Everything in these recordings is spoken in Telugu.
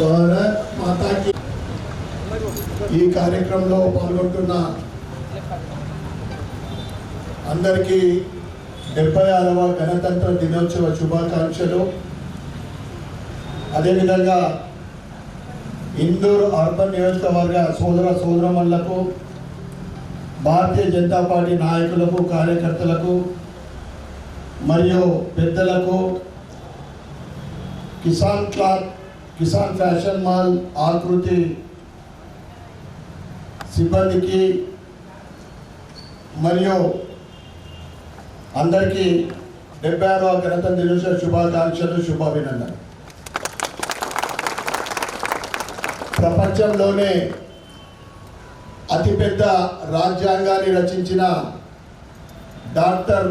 భారత్ మాతాకి ఈ కార్యక్రమంలో పాల్గొంటున్న అందరికీ 76వ గణతంత్ర దినోత్సవ శుభాకాంక్షలు. అదేవిధంగా ఇందూరు అర్బన్ నియోజకవర్గ సోదరమణులకు, భారతీయ జనతా పార్టీ నాయకులకు, కార్యకర్తలకు మరియు పెద్దలకు, కిసాన్ ఫ్యాషన్ మాల్ ఆకృతి సిబ్బందికి మరియు అందరికీ 76వ గణతంత్ర దినోత్సవ శుభాకాంక్షలు, శుభాభినందనలు. ప్రపంచంలోనే అతిపెద్ద రాజ్యాంగాన్ని రచించిన డాక్టర్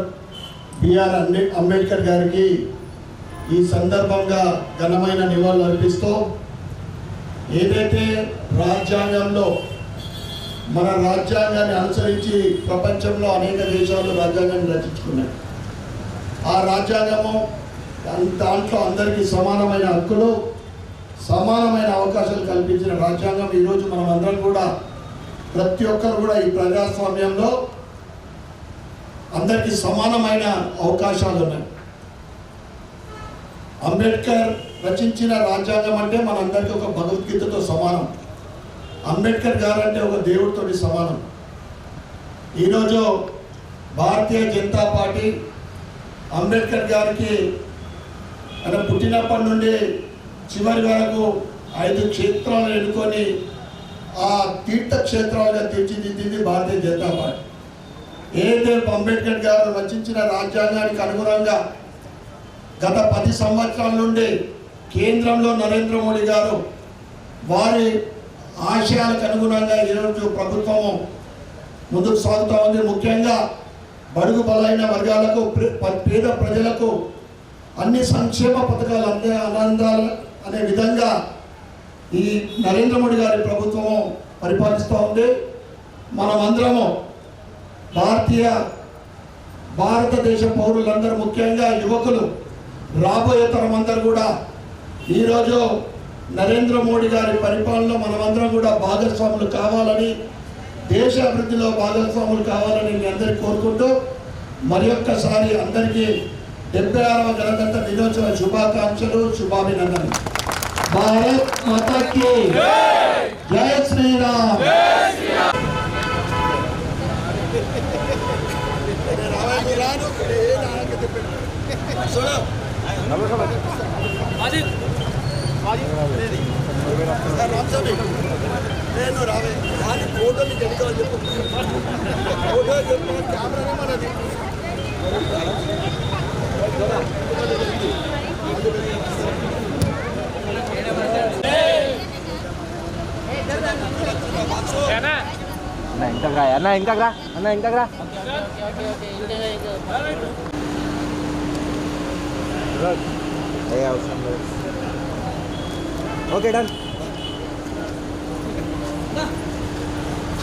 బిఆర్ అంబేద్కర్ గారికి ఈ సందర్భంగా ఘనమైన నివాళులు అర్పిస్తూ, ఏదైతే రాజ్యాంగంలో మన రాజ్యాంగాన్ని అనుసరించి ప్రపంచంలో అనేక దేశాలు రాజ్యాంగాన్ని రచించుకున్నాయి. ఆ రాజ్యాంగము దాంట్లో అందరికీ సమానమైన హక్కులు, సమానమైన అవకాశాలు కల్పించిన రాజ్యాంగం. ఈరోజు మనం అందరం కూడా, ప్రతి ఒక్కరు కూడా ఈ ప్రజాస్వామ్యంలో అందరికీ సమానమైన అవకాశాలు ఉన్నాయి. అంబేద్కర్ రచించిన రాజ్యాంగం అంటే మనందరికీ ఒక భగవద్గీతతో సమానం. అంబేద్కర్ గారు అంటే ఒక దేవుడితో సమానం. ఈరోజు భారతీయ జనతా పార్టీ అంబేద్కర్ గారికి ఆయన పుట్టినప్పటి నుండి చివరి వరకు 5 క్షేత్రాలను ఎన్నుకొని ఆ తీర్థక్షేత్రాలుగా తీర్చిదిద్దింది భారతీయ జనతా పార్టీ. ఏదైతే అంబేద్కర్ గారు రచించిన రాజ్యాంగానికి అనుగుణంగా గత 10 సంవత్సరాల నుండి కేంద్రంలో నరేంద్ర మోడీ గారు వారి ఆశయాలకు అనుగుణంగా ఈరోజు ప్రభుత్వము ముందుకు సాగుతూ ఉంది. ముఖ్యంగా బడుగు బలైన వర్గాలకు, పేద ప్రజలకు అన్ని సంక్షేమ పథకాలు అందాలి అనే విధంగా ఈ నరేంద్ర మోడీ గారి ప్రభుత్వము పరిపాలిస్తూ ఉంది. మనమందరము భారతదేశ పౌరులందరూ, ముఖ్యంగా యువకులు, రాబోయే తరం అందరూ కూడా ఈరోజు నరేంద్ర మోడీ గారి పరిపాలనలో మనమందరం కూడా భాగస్వాములు కావాలని, దేశ అభివృద్ధిలో భాగస్వాములు కావాలని మీ అందరికీ కోరుకుంటూ, మరి ఒక్కసారి అందరికీ 76వ గణతంత్ర దినోత్సవ శుభాకాంక్షలు, శుభాభినందనలు. భారత్ మాతాకి జై శ్రీరామ్. నేను రావే కానీ ఫోటోలు చెడుకోవాలి చెప్పు, ఫోటో చెప్పు, కెమెరా మనది. అన్న ఇంతకు రా అన్న ఇంతకు రా అన్న ఇంతకు రా ఏ అవసరం లేదు ఓకే డన్